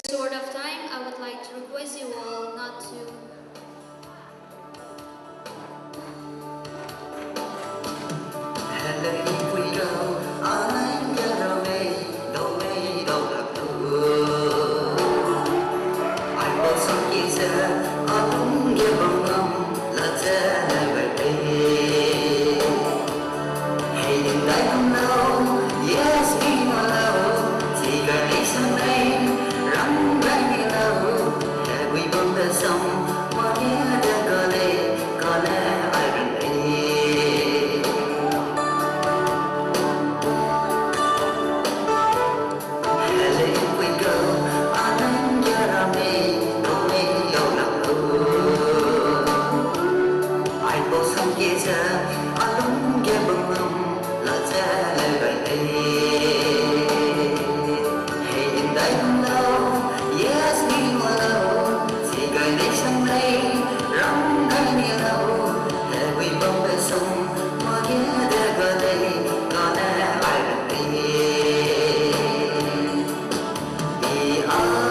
Short of time, I would like to request you all not to. Hãy vui cầu anh nhớ đâu đây đâu là thương anh bao giờ kia giờ anh nghe bằng ngầm là thế này vậy đi hay đừng lại không lâu yes đi mà lâu chỉ cần đi sang đây rắn bay đi lâu hãy vui bom bên sông mà nhớ đã có lẽ ai gần đây anh nghe bừng lòng là cha lời vậy hay đừng đợi không lâu yes đi mà lâu chỉ cần đi sang đây rắm đáy nghe lâu hãy quy bóng bên sông mà ghé để gần đây có lẽ ai gần đây vì ai